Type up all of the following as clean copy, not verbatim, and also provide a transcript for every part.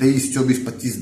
23, 24, 25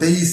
23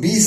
20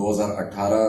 2018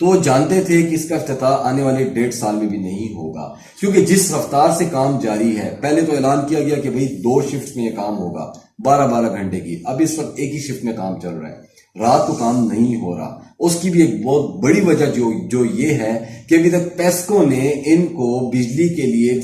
تو وہ جانتے تھے کہ اس کا افتتاح آنے والے 1.5 سال میں بھی نہیں ہوگا، کیونکہ جس رفتار سے کام جاری ہے، پہلے تو اعلان کیا گیا کہ بھئی 2 شفٹ میں یہ کام ہوگا 12 گھنٹے کی، اب اس وقت ایک ہی شفٹ میں کام چل رہا ہے، رات کو کام نہیں ہو رہا۔ اس کی بھی ایک بہت بڑی وجہ جو یہ ہے کہ ابھی تک پیسکو نے ان کو بجلی کے لیے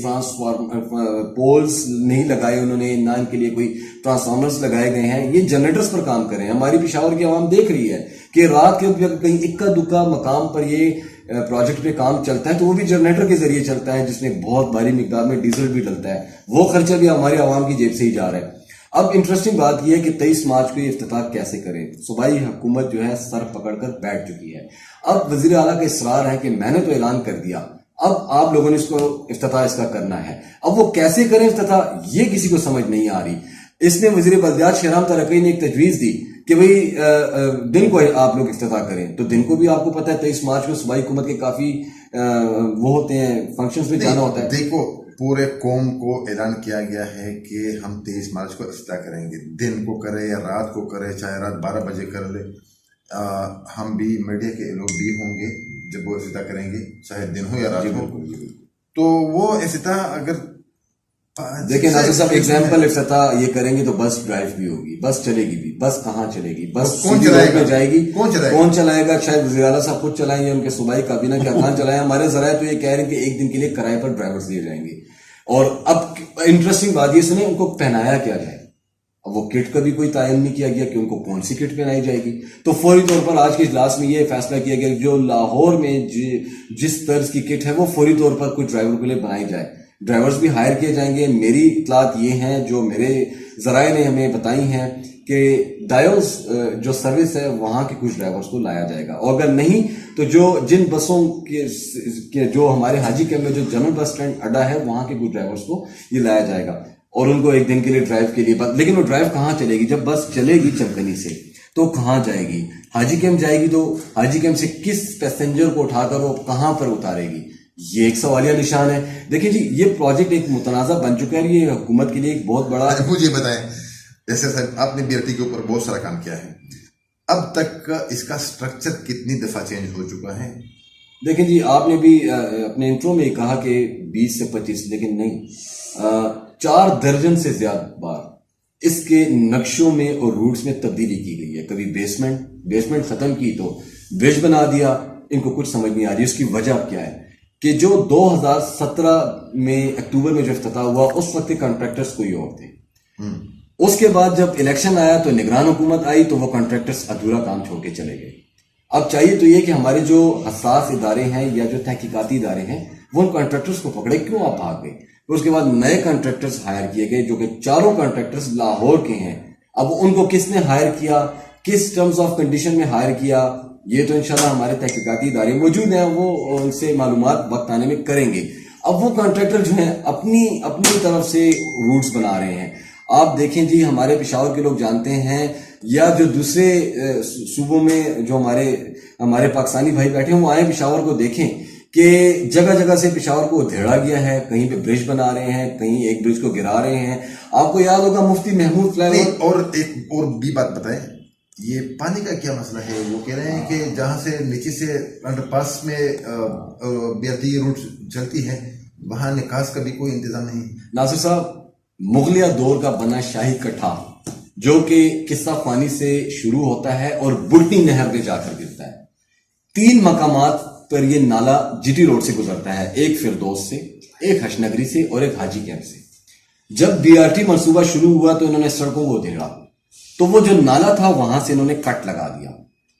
پولز نہیں لگائے، انہوں نے نہ ان کے لیے کوئی ٹرانسفارمرز لگائے گئے ہیں، یہ جنریٹرز پر کام کر رہے ہیں۔ ہماری پشاور کی عوام دیکھ رہی ہے کہ رات کے کہیں اکا دکا مقام پر یہ پروجیکٹ پہ کام چلتا ہے تو وہ بھی جنریٹر کے ذریعے چلتا ہے، جس میں بہت بھاری مقدار میں ڈیزل بھی ڈلتا ہے، وہ خرچہ بھی ہمارے عوام کی جیب سے ہی جا رہا ہے۔ اب انٹرسٹنگ بات یہ ہے کہ 23 مارچ کو یہ افتتاح کیسے کریں، صوبائی حکومت جو ہے سر پکڑ کر بیٹھ چکی ہے۔ اب وزیر اعلیٰ کا اصرار ہے کہ میں نے تو اعلان کر دیا، اب آپ لوگوں نے اس کو افتتاح اس کا کرنا ہے، اب وہ کیسے کریں افتتاح یہ کسی کو سمجھ نہیں آ رہی۔ اس نے وزیر بلدیات شہرام ترقی نے ایک تجویز دی کہ بھئی دن کو آپ لوگ افتتاح کریں، تو دن کو بھی آپ کو پتہ ہے 23 مارچ کو صوبائی حکومت کے کافی وہ ہوتے ہیں، فنکشنز میں جانا ہوتا ہے۔ دیکھو پورے قوم کو اعلان کیا گیا ہے کہ ہم 23 مارچ کو افتتاح کریں گے، دن کو کرے یا رات کو کرے، چاہے رات 12 بجے کر لے، ہم بھی میڈیا کے لوگ بھی ہوں گے جب وہ افتتاح کریں گے، چاہے دن ہو یا رات ہو۔ تو وہ افتتاح اگر دیکھیں ناصر صاحب، ایگزامپل افتتاح یہ کریں گے تو بس ڈرائیو بھی ہوگی، بس چلے گی بھی، بس کہاں چلے گی، بس کون چلائے گا، جائے گی، کون چلائے گا؟ شاید وزیر اعلیٰ صاحب خود چلائیں گے، ان کے صوبائی کابینہ کے ارکان چلائیں۔ ہمارے ذرائع تو یہ کہہ رہے ہیں کہ ایک دن کے لیے کرائے پر ڈرائیورز دیے جائیں گے۔ اور اب انٹرسٹنگ بات یہ سنیں، ان کو پہنایا کیا جائے؟ اب وہ کٹ کا بھی کوئی تعین نہیں کیا گیا کہ ان کو کون سی کٹ پہنائی جائے گی۔ تو فوری طور پر آج کے اجلاس میں یہ فیصلہ کیا گیا کہ جو لاہور میں جس طرز کی کٹ ہے وہ فوری طور پر کچھ ڈرائیور کے لیے بنائی جائے، ڈرائیورز بھی ہائر کیے جائیں گے۔ میری اطلاعات یہ ہیں جو میرے ذرائع نے ہمیں بتائی ہیں کہ ڈائیوز جو سروس ہے وہاں کے کچھ ڈرائیورز کو لایا جائے گا، اور اگر نہیں تو جن بسوں کے جو ہمارے حاجی کیمپ میں جو جنرل بس اسٹینڈ اڈا ہے وہاں کے کچھ ڈرائیورز کو یہ لایا جائے گا، اور ان کو ایک دن کے لیے ڈرائیو کے لیے۔ لیکن وہ ڈرائیو کہاں چلے گی؟ جب بس چلے گی چمکنی سے تو کہاں جائے گی؟ حاجی کیمپ جائے گی تو حاجی کیمپ سے کس پیسنجر کو اٹھا کر وہ کہاں پر اتارے گی؟ یہ ایک سوالیہ نشان ہے۔ دیکھیں جی، یہ پروجیکٹ ایک متنازع بن چکا ہے، یہ حکومت کے لیے ایک بہت بڑا۔ مجھے بتائیں، جیسے صاحب آپ نے BRT کے اوپر بہت سارا کام کیا ہے، اب تک اس کا سٹرکچر کتنی دفعہ چینج ہو چکا ہے؟ دیکھیں جی، آپ نے بھی اپنے انٹرو میں کہا کہ 20 سے 25، لیکن نہیں، 4 درجن سے زیادہ بار اس کے نقشوں میں اور روٹس میں تبدیلی کی گئی ہے۔ کبھی بیسمنٹ ختم کی تو برج بنا دیا، ان کو کچھ سمجھ نہیں آ رہی۔ اس کی وجہ کیا ہے کہ جو 2017 میں اکتوبر میں جو افتتاح ہوا اس وقت کے کنٹریکٹرز کوئی اور تھے، اس کے بعد جب الیکشن آیا تو نگران حکومت آئی تو وہ کنٹریکٹرز ادھورا کام چھوڑ کے چلے گئے۔ اب چاہیے تو یہ کہ ہمارے جو حساس ادارے ہیں یا جو تحقیقاتی ادارے ہیں وہ ان کنٹریکٹرز کو پکڑے، کیوں آپ بھاگ گئے؟ پھر اس کے بعد نئے کنٹریکٹرز ہائر کیے گئے جو کہ 4 کنٹریکٹرز لاہور کے ہیں۔ اب ان کو کس نے ہائر کیا، کس ٹرمز آف کنڈیشن میں ہائر کیا، یہ تو انشاءاللہ ہمارے تحقیقاتی ادارے موجود ہیں، وہ ان سے معلومات وقت آنے میں کریں گے۔ اب وہ کنٹریکٹر جو ہیں اپنی طرف سے روٹس بنا رہے ہیں۔ آپ دیکھیں جی، ہمارے پشاور کے لوگ جانتے ہیں یا جو دوسرے صوبوں میں جو ہمارے پاکستانی بھائی بیٹھے ہیں وہ آئیں پشاور کو دیکھیں کہ جگہ جگہ سے پشاور کو دھیڑا گیا ہے، کہیں پہ برج بنا رہے ہیں، کہیں ایک برج کو گرا رہے ہیں۔ آپ کو یاد ہوگا مفتی محمود فلائی اور ایک اور بھی بات بتائیں، یہ پانی کا کیا مسئلہ ہے؟ وہ کہہ رہے ہیں کہ جہاں سے نیچے سے انڈر پاس میں BRT روٹ چلتی ہے وہاں نکاس کا بھی کوئی انتظام نہیں۔ ناصر صاحب، مغلیہ دور کا بنا شاہی کٹھا جو کہ قصہ خوانی سے شروع ہوتا ہے اور بلٹی نہر پہ جا کر گرتا ہے، 3 مقامات پر یہ نالا GT روڈ سے گزرتا ہے، ایک فردوس سے، ایک حشنگری سے اور ایک حاجی کیمپ سے۔ جب BRT منصوبہ شروع ہوا تو انہوں نے سڑکوں کو دھیڑا، تو وہ جو نالا تھا وہاں سے انہوں نے کٹ لگا دیا۔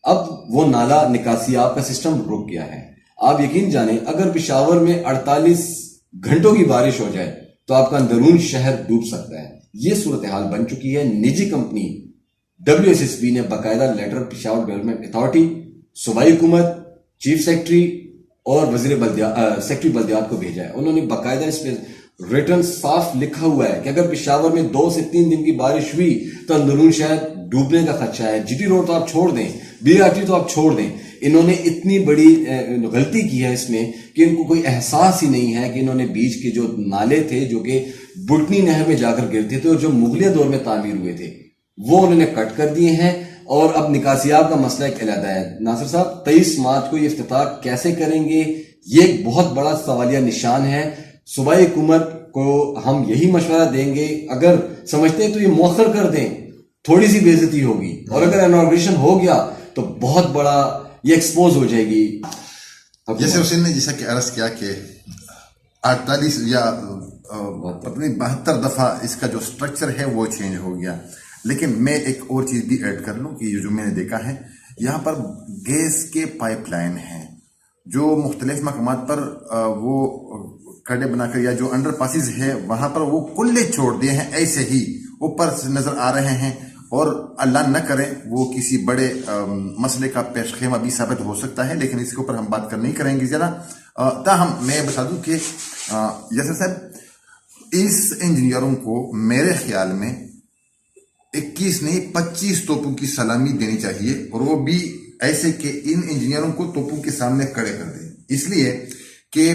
اب وہ نالا نکاسی آپ کا سسٹم رک گیا ہے۔ آپ یقین جانیں اگر پشاور میں 48 گھنٹوں کی بارش ہو جائے تو آپ کا اندرون شہر ڈوب سکتا ہے۔ یہ صورتحال بن چکی ہے۔ نجی کمپنی WSSB نے باقاعدہ لیٹر پشاور ڈیولپمنٹ اتھارٹی، صوبائی حکومت، چیف سیکرٹری اور سیکرٹری بلدیات کو بھیجا ہے۔ انہوں نے باقاعدہ اس پہ ریٹرن صاف لکھا ہوا ہے کہ اگر پشاور میں 2 سے 3 دن کی بارش ہوئی تو اندرون شہر ڈوبنے کا خدشہ ہے۔ GT روڈ تو آپ چھوڑ دیں، BRT تو آپ چھوڑ دیں۔ انہوں نے اتنی بڑی غلطی کی ہے اس میں کہ ان کو کوئی احساس ہی نہیں ہے کہ انہوں نے بیچ کے جو نالے تھے جو کہ بلٹنی نہر میں جا کر گرتے تھے اور جو مغلیہ دور میں تعمیر ہوئے تھے وہ انہوں نے کٹ کر دیے ہیں، اور اب نکاسیات کا مسئلہ ایک علیحدہ ہے. ناصر صاحب 23 مارچ کو یہ افتتاح کیسے کریں گے، یہ ایک بہت بڑا سوالیہ نشان ہے. صوبائی حکومت کو ہم یہی مشورہ دیں گے، اگر سمجھتے ہیں تو یہ مؤخر کر دیں، تھوڑی سی بے عزتی ہوگی، اور اگر انوگریشن ہو گیا تو بہت بڑا یہ ایکسپوز ہو جائے گی. جیسے حسین نے جیسا کہ عرض کیا کہ 48 یا اپنی 72 دفعہ اس کا جو سٹرکچر ہے وہ چینج ہو گیا. لیکن میں ایک اور چیز بھی ایڈ کر لوں کہ یہ جو میں نے دیکھا ہے، یہاں پر گیس کے پائپ لائن ہیں جو مختلف مقامات پر وہ کھڑے بنا کر، یا جو انڈر پاسز ہے وہاں پر وہ کلے چھوڑ دیے ہیں، ایسے ہی اوپر سے نظر آ رہے ہیں. اور اللہ نہ کرے وہ کسی بڑے مسئلے کا پیش خیمہ بھی ثابت ہو سکتا ہے، لیکن اس کے اوپر ہم بات کر نہیں کریں گے زیادہ. تاہم میں بتا دوں کہ یاسر صاحب اس انجینئروں کو میرے خیال میں 21 نہیں 25 توپوں کی سلامی دینی چاہیے، اور وہ بھی ایسے کہ ان انجینئروں کو توپوں کے سامنے کھڑے کر دیں. اس لیے کہ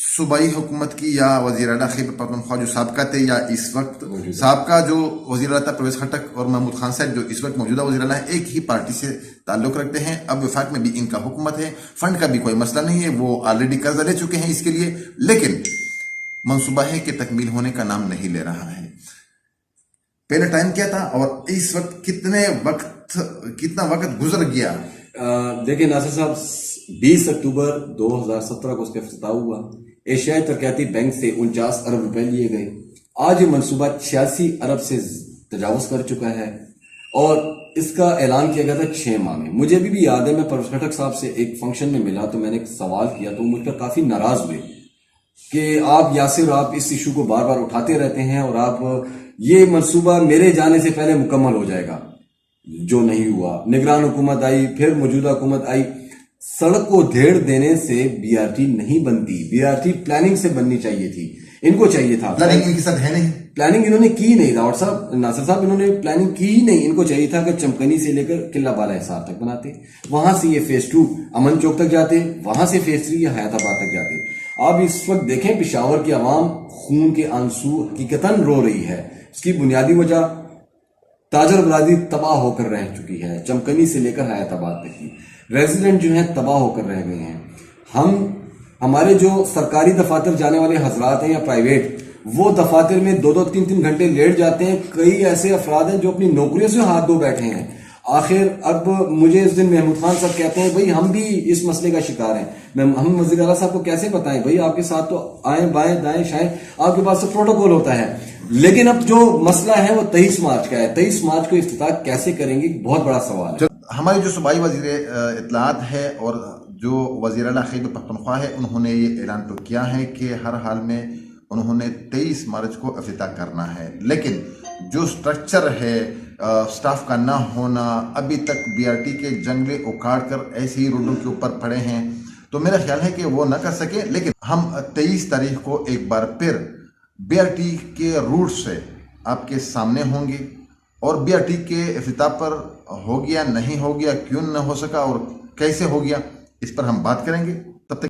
صوبائی حکومت کی یا وزیر اعلیٰ خیبر پختونخوا جو سابقہ تھے، یا اس وقت سابقہ جو وزیر اعلیٰ پرویز خٹک اور محمود خان صاحب جو اس وقت موجودہ وزیر اعلیٰ ہیں، ایک ہی پارٹی سے تعلق رکھتے ہیں. اب وفاق میں بھی ان کا حکومت ہے، فنڈ کا بھی کوئی مسئلہ نہیں ہے، وہ آلریڈی قرضہ لے چکے ہیں اس کے لیے، لیکن منصوبہ ہے کہ تکمیل ہونے کا نام نہیں لے رہا ہے. پہلے ٹائم کیا تھا اور اس وقت کتنا وقت گزر گیا. دیکھیں ناصر صاحب 20 اکتوبر 2017 کو اس کا افتتاح ہوا. ایشیائی ترقیاتی بینک سے 49 ارب روپے لیے گئے. آج یہ منصوبہ 86 ارب سے تجاوز کر چکا ہے، اور اس کا اعلان کیا گیا تھا 6 ماہ میں. مجھے ابھی بھی یاد ہے، میں پرویز خٹک صاحب سے ایک فنکشن میں ملا تو میں نے ایک سوال کیا تو مجھ پر کافی ناراض ہوئے کہ آپ یاسر آپ اس ایشو کو بار بار اٹھاتے رہتے ہیں، اور آپ یہ منصوبہ میرے جانے سے پہلے مکمل ہو جائے گا، جو نہیں ہوا. نگران حکومت آئی، پھر موجودہ حکومت آئی. سڑک کو دھیڑ دینے سے بی آر ٹی نہیں بنتی، بی آر ٹی پلاننگ سے بننی چاہیے تھی. ان کو چاہیے تھا پلاننگ ان کے ساتھ ہے نہیں، پلاننگ انہوں نے کی نہیں. راوٹ صاحب، ناصر صاحب، انہوں نے پلاننگ کی ہی نہیں. ان کو چاہیے تھا کہ چمکنی سے لے کر قلعہ بالا حصار تک بناتے، وہاں سے یہ فیز 2 امن چوک تک جاتے، وہاں سے فیز 3 یا حیات آباد تک جاتے. آپ اس وقت دیکھیں پشاور کی عوام خون کے آنسو حقیقتاً رو رہی ہے. اس کی بنیادی وجہ تاجر برادری تباہ ہو کر رہ چکی ہے، چمکنی سے لے کر حیات آباد تک کی ریزیڈنٹ جو ہیں تباہ ہو کر رہ گئے ہیں. ہمارے جو سرکاری دفاتر جانے والے حضرات ہیں یا پرائیویٹ، وہ دفاتر میں 2-3 گھنٹے لیٹ جاتے ہیں. کئی ایسے افراد ہیں جو اپنی نوکریوں سے ہاتھ دھو بیٹھے ہیں. آخر اب مجھے اس دن محمود خان صاحب کہتے ہیں بھائی ہم بھی اس مسئلے کا شکار ہیں. ہم وزیر اعلیٰ صاحب کو کیسے بتائیں بھائی آپ کے ساتھ تو آئیں بائیں دائیں شائیں آپ کے پاس تو پروٹوکول ہوتا ہے. لیکن اب جو مسئلہ ہے وہ 23 مارچ کا ہے. 23 مارچ کو افتتاح کیسے کریں گے، بہت بڑا سوال ہے. ہمارے جو صوبائی وزیر اطلاعات ہے اور جو وزیر اعلیٰ خیبر پختونخوا ہے، انہوں نے یہ اعلان تو کیا ہے کہ ہر حال میں انہوں نے 23 مارچ کو افتتاح کرنا ہے. لیکن جو سٹرکچر ہے سٹاف کا نہ ہونا، ابھی تک بی آر ٹی کے جنگلے اکھاڑ کر ایسے ہی روڈوں کے اوپر پڑے ہیں، تو میرا خیال ہے کہ وہ نہ کر سکے. لیکن ہم 23 تاریخ کو ایک بار پھر بی آر ٹی کے روٹ سے آپ کے سامنے ہوں گے، اور بی آر ٹی کے افتتاح پر ہو گیا نہیں ہو گیا، کیوں نہ ہو سکا اور کیسے ہو گیا، اس پر ہم بات کریں گے.